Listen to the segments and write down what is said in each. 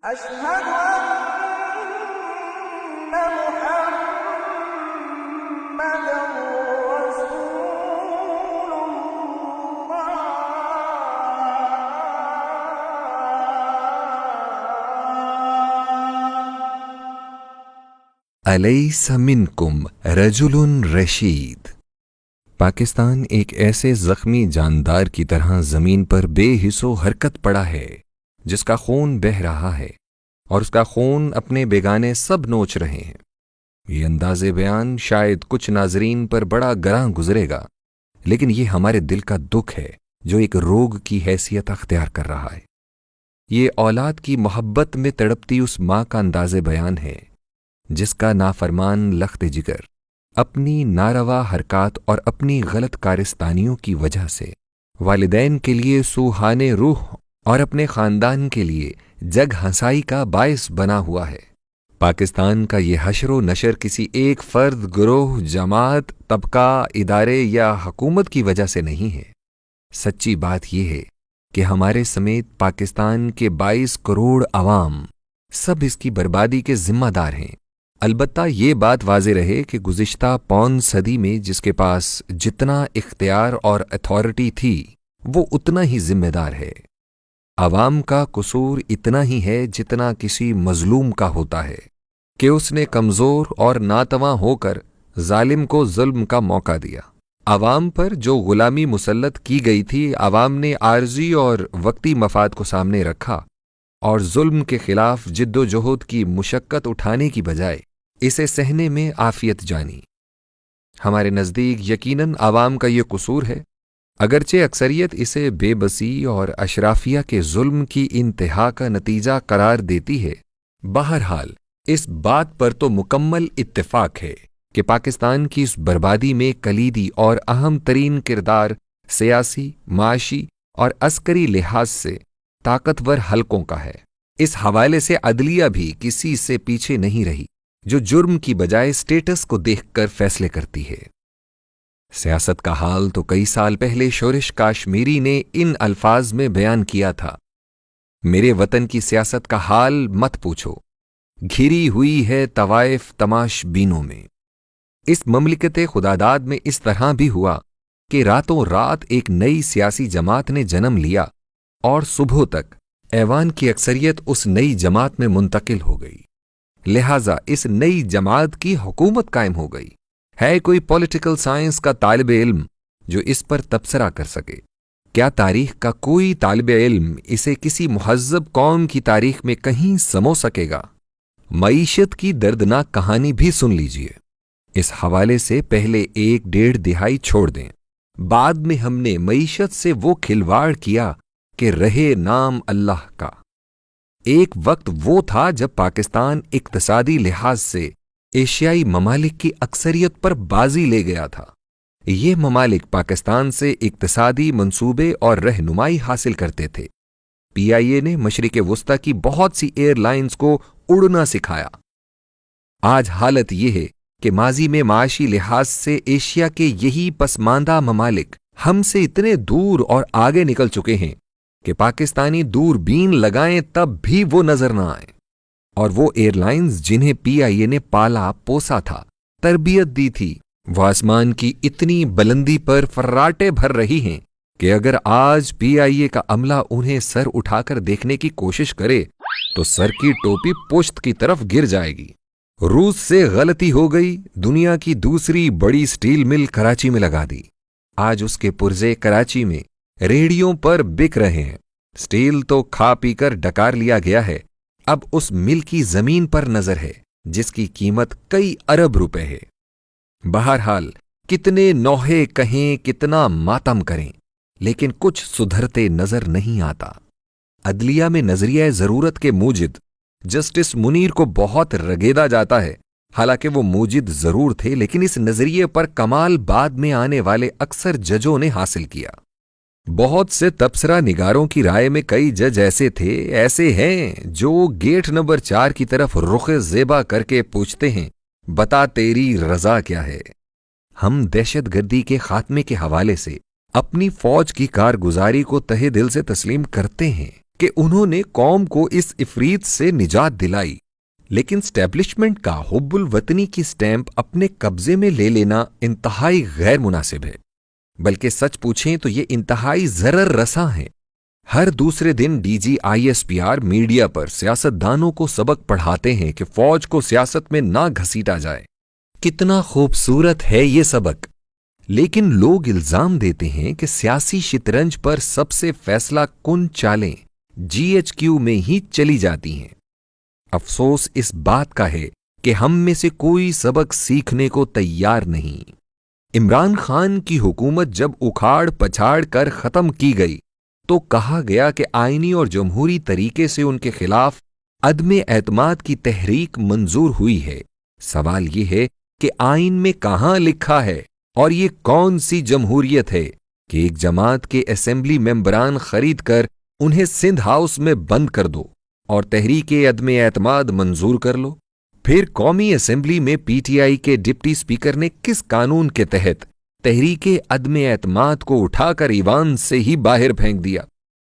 أشهد أن محمدا رسول الله. الیس منکم رجل رشید۔ پاکستان ایک ایسے زخمی جاندار کی طرح زمین پر بے حس و حرکت پڑا ہے جس کا خون بہہ رہا ہے اور اس کا خون اپنے بیگانے سب نوچ رہے ہیں۔ یہ انداز بیان شاید کچھ ناظرین پر بڑا گراں گزرے گا، لیکن یہ ہمارے دل کا دکھ ہے جو ایک روگ کی حیثیت اختیار کر رہا ہے۔ یہ اولاد کی محبت میں تڑپتی اس ماں کا انداز بیان ہے جس کا نافرمان لخت جگر اپنی ناروا حرکات اور اپنی غلط کارستانیوں کی وجہ سے والدین کے لیے سوہانے روح اور اپنے خاندان کے لیے جگ ہنسائی کا باعث بنا ہوا ہے۔ پاکستان کا یہ حشر و نشر کسی ایک فرد، گروہ، جماعت، طبقہ، ادارے یا حکومت کی وجہ سے نہیں ہے۔ سچی بات یہ ہے کہ ہمارے سمیت پاکستان کے 22 کروڑ عوام سب اس کی بربادی کے ذمہ دار ہیں۔ البتہ یہ بات واضح رہے کہ گزشتہ پون صدی میں جس کے پاس جتنا اختیار اور اتھارٹی تھی وہ اتنا ہی ذمہ دار ہے۔ عوام کا قصور اتنا ہی ہے جتنا کسی مظلوم کا ہوتا ہے کہ اس نے کمزور اور ناتواں ہو کر ظالم کو ظلم کا موقع دیا۔ عوام پر جو غلامی مسلط کی گئی تھی، عوام نے عارضی اور وقتی مفاد کو سامنے رکھا اور ظلم کے خلاف جد و جہد کی مشقت اٹھانے کی بجائے اسے سہنے میں عافیت جانی۔ ہمارے نزدیک یقیناً عوام کا یہ قصور ہے، اگرچہ اکثریت اسے بے بسی اور اشرافیہ کے ظلم کی انتہا کا نتیجہ قرار دیتی ہے۔ بہرحال اس بات پر تو مکمل اتفاق ہے کہ پاکستان کی اس بربادی میں کلیدی اور اہم ترین کردار سیاسی، معاشی اور عسکری لحاظ سے طاقتور حلقوں کا ہے۔ اس حوالے سے عدلیہ بھی کسی سے پیچھے نہیں رہی جو جرم کی بجائے سٹیٹس کو دیکھ کر فیصلے کرتی ہے۔ سیاست کا حال تو کئی سال پہلے شورش کاشمیری نے ان الفاظ میں بیان کیا تھا: میرے وطن کی سیاست کا حال مت پوچھو، گھری ہوئی ہے طوائف تماش بینوں میں۔ اس مملکت خداداد میں اس طرح بھی ہوا کہ راتوں رات ایک نئی سیاسی جماعت نے جنم لیا اور صبح تک ایوان کی اکثریت اس نئی جماعت میں منتقل ہو گئی، لہٰذا اس نئی جماعت کی حکومت قائم ہو گئی۔ ہے کوئی پولیٹیکل سائنس کا طالب علم جو اس پر تبصرہ کر سکے؟ کیا تاریخ کا کوئی طالب علم اسے کسی مہذب قوم کی تاریخ میں کہیں سمو سکے گا؟ معیشت کی دردناک کہانی بھی سن لیجئے۔ اس حوالے سے پہلے 1.5 دہائی چھوڑ دیں، بعد میں ہم نے معیشت سے وہ کھلواڑ کیا کہ رہے نام اللہ کا۔ ایک وقت وہ تھا جب پاکستان اقتصادی لحاظ سے ایشیائی ممالک کی اکثریت پر بازی لے گیا تھا۔ یہ ممالک پاکستان سے اقتصادی منصوبے اور رہنمائی حاصل کرتے تھے۔ PIA نے مشرق وسطی کی بہت سی ایئر لائنز کو اڑنا سکھایا۔ آج حالت یہ ہے کہ ماضی میں معاشی لحاظ سے ایشیا کے یہی پسماندہ ممالک ہم سے اتنے دور اور آگے نکل چکے ہیں کہ پاکستانی دوربین لگائیں تب بھی وہ نظر نہ آئیں، اور وہ ایئر لائنز جنہیں PIA نے پالا پوسا تھا، تربیت دی تھی، وہ آسمان کی اتنی بلندی پر فراٹے بھر رہی ہیں کہ اگر آج PIA کا عملہ انہیں سر اٹھا کر دیکھنے کی کوشش کرے تو سر کی ٹوپی پشت کی طرف گر جائے گی۔ روس سے غلطی ہو گئی، دنیا کی دوسری بڑی سٹیل مل کراچی میں لگا دی۔ آج اس کے پرزے کراچی میں ریڑھیوں پر بک رہے ہیں۔ سٹیل تو کھا پی کر ڈکار لیا گیا ہے، اب اس مل کی زمین پر نظر ہے جس کی قیمت کئی ارب روپے ہے۔ بہرحال کتنے نوحے کہیں، کتنا ماتم کریں، لیکن کچھ سدھرتے نظر نہیں آتا۔ عدلیہ میں نظریہ ضرورت کے موجد جسٹس منیر کو بہت رگیدا جاتا ہے، حالانکہ وہ موجد ضرور تھے لیکن اس نظریے پر کمال بعد میں آنے والے اکثر ججوں نے حاصل کیا۔ بہت سے تبصرہ نگاروں کی رائے میں کئی جج ایسے ہیں جو گیٹ نمبر 4 کی طرف رخ زیبا کر کے پوچھتے ہیں، بتا تیری رضا کیا ہے؟ ہم دہشت گردی کے خاتمے کے حوالے سے اپنی فوج کی کارگزاری کو تہہ دل سے تسلیم کرتے ہیں، کہ انہوں نے قوم کو اس افریت سے نجات دلائی، لیکن اسٹیبلشمنٹ کا حب الوطنی کی سٹیمپ اپنے قبضے میں لے لینا انتہائی غیر مناسب ہے، بلکہ سچ پوچھیں تو یہ انتہائی ضرر رساں ہے۔ ہر دوسرے دن DGISPR میڈیا پر سیاستدانوں کو سبق پڑھاتے ہیں کہ فوج کو سیاست میں نہ گھسیٹا جائے۔ کتنا خوبصورت ہے یہ سبق، لیکن لوگ الزام دیتے ہیں کہ سیاسی شطرنج پر سب سے فیصلہ کن چالیں GHQ میں ہی چلی جاتی ہیں۔ افسوس اس بات کا ہے کہ ہم میں سے کوئی سبق سیکھنے کو تیار نہیں۔ عمران خان کی حکومت جب اکھاڑ پچھاڑ کر ختم کی گئی تو کہا گیا کہ آئینی اور جمہوری طریقے سے ان کے خلاف عدم اعتماد کی تحریک منظور ہوئی ہے۔ سوال یہ ہے کہ آئین میں کہاں لکھا ہے اور یہ کون سی جمہوریت ہے کہ ایک جماعت کے اسمبلی ممبران خرید کر انہیں سندھ ہاؤس میں بند کر دو اور تحریک عدم اعتماد منظور کر لو؟ پھر قومی اسمبلی میں PTI کے ڈپٹی اسپیکر نے کس قانون کے تحت تحریک عدم اعتماد کو اٹھا کر ایوان سے ہی باہر پھینک دیا؟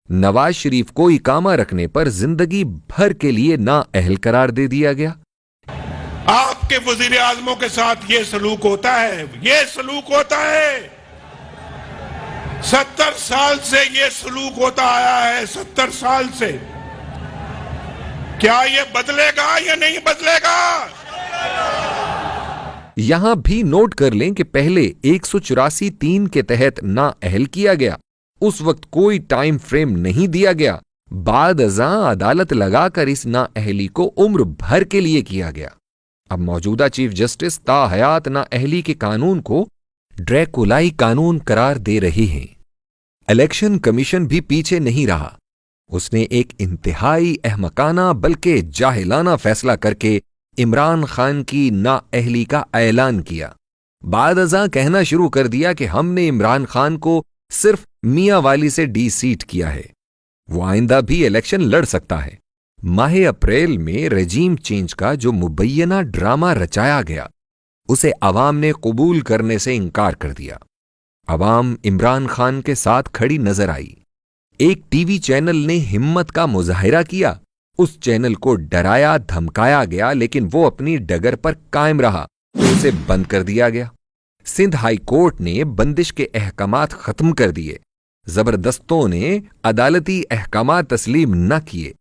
نواز شریف کو اقامہ رکھنے پر زندگی بھر کے لیے نااہل قرار دے دیا گیا۔ آپ کے وزیر اعظموں کے ساتھ یہ سلوک ہوتا ہے، یہ سلوک ہوتا ہے۔ 70 سال سے یہ سلوک ہوتا آیا ہے، 70 سال سے۔ کیا یہ بدلے گا یا نہیں بدلے گا؟ یہاں بھی نوٹ کر لیں کہ پہلے 184(3) کے تحت نااہل کیا گیا، اس وقت کوئی ٹائم فریم نہیں دیا گیا، بعد ازاں عدالت لگا کر اس نااہلی کو عمر بھر کے لیے کیا گیا۔ اب موجودہ چیف جسٹس تا حیات نااہلی کے قانون کو ڈریکولائی قانون قرار دے رہے ہیں۔ الیکشن کمیشن بھی پیچھے نہیں رہا، اس نے ایک انتہائی احمقانہ بلکہ جاہلانہ فیصلہ کر کے عمران خان کی نااہلی کا اعلان کیا۔ بعد ازاں کہنا شروع کر دیا کہ ہم نے عمران خان کو صرف میاں والی سے ڈی سیٹ کیا ہے، وہ آئندہ بھی الیکشن لڑ سکتا ہے۔ ماہ اپریل میں رجیم چینج کا جو مبینہ ڈرامہ رچایا گیا اسے عوام نے قبول کرنے سے انکار کر دیا۔ عوام عمران خان کے ساتھ کھڑی نظر آئی۔ ایک ٹی وی چینل نے ہمت کا مظاہرہ کیا، اس چینل کو ڈرایا دھمکایا گیا، لیکن وہ اپنی ڈگر پر قائم رہا، اسے بند کر دیا گیا۔ سندھ ہائی کورٹ نے بندش کے احکامات ختم کر دیے، زبردستوں نے عدالتی احکامات تسلیم نہ کیے،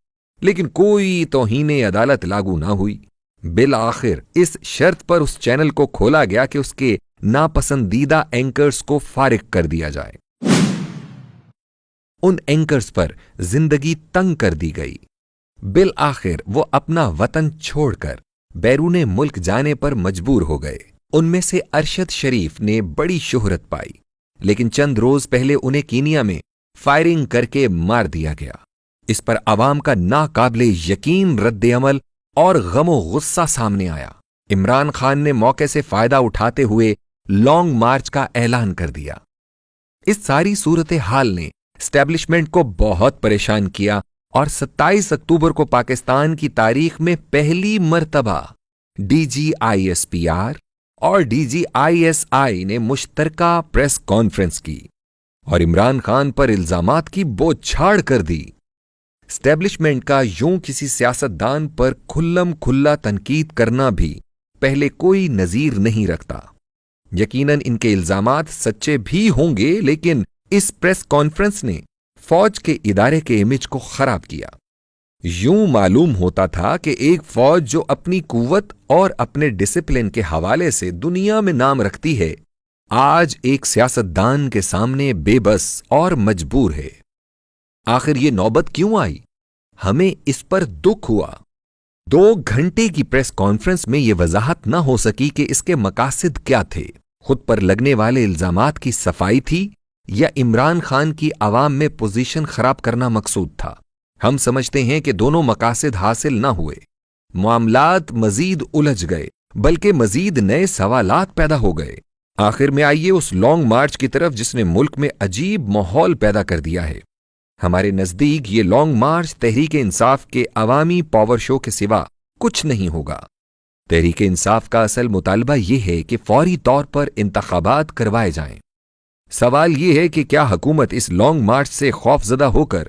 لیکن کوئی توہین عدالت لاگو نہ ہوئی۔ بالآخر اس شرط پر اس چینل کو کھولا گیا کہ اس کے ناپسندیدہ اینکرز کو فارغ کر دیا جائے۔ ان اینکرز پر زندگی تنگ کر دی گئی۔ بالآخر وہ اپنا وطن چھوڑ کر بیرون ملک جانے پر مجبور ہو گئے۔ ان میں سے ارشد شریف نے بڑی شہرت پائی، لیکن چند روز پہلے انہیں کینیا میں فائرنگ کر کے مار دیا گیا۔ اس پر عوام کا ناقابل یقین رد عمل اور غم و غصہ سامنے آیا۔ عمران خان نے موقع سے فائدہ اٹھاتے ہوئے لانگ مارچ کا اعلان کر دیا۔ اس ساری صورتحال نے اسٹیبلشمنٹ کو بہت پریشان کیا اور 27 اکتوبر کو پاکستان کی تاریخ میں پہلی مرتبہ DGISPR اور DGISI نے مشترکہ پریس کانفرنس کی اور عمران خان پر الزامات کی بوچھاڑ کر دی۔ اسٹیبلشمنٹ کا یوں کسی سیاستدان پر کھلم کھلا تنقید کرنا بھی پہلے کوئی نظیر نہیں رکھتا۔ یقیناً ان کے الزامات سچے بھی ہوں گے، لیکن اس پریس کانفرنس نے فوج کے ادارے کے امیج کو خراب کیا۔ یوں معلوم ہوتا تھا کہ ایک فوج جو اپنی قوت اور اپنے ڈسپلن کے حوالے سے دنیا میں نام رکھتی ہے، آج ایک سیاستدان کے سامنے بے بس اور مجبور ہے۔ آخر یہ نوبت کیوں آئی؟ ہمیں اس پر دکھ ہوا۔ 2 گھنٹے کی پریس کانفرنس میں یہ وضاحت نہ ہو سکی کہ اس کے مقاصد کیا تھے۔ خود پر لگنے والے الزامات کی صفائی تھی یا عمران خان کی عوام میں پوزیشن خراب کرنا مقصود تھا؟ ہم سمجھتے ہیں کہ دونوں مقاصد حاصل نہ ہوئے۔ معاملات مزید الجھ گئے، بلکہ مزید نئے سوالات پیدا ہو گئے۔ آخر میں آئیے اس لانگ مارچ کی طرف جس نے ملک میں عجیب ماحول پیدا کر دیا ہے۔ ہمارے نزدیک یہ لانگ مارچ تحریک انصاف کے عوامی پاور شو کے سوا کچھ نہیں ہوگا۔ تحریک انصاف کا اصل مطالبہ یہ ہے کہ فوری طور پر انتخابات کروائے جائیں۔ سوال یہ ہے کہ کیا حکومت اس لانگ مارچ سے خوف زدہ ہو کر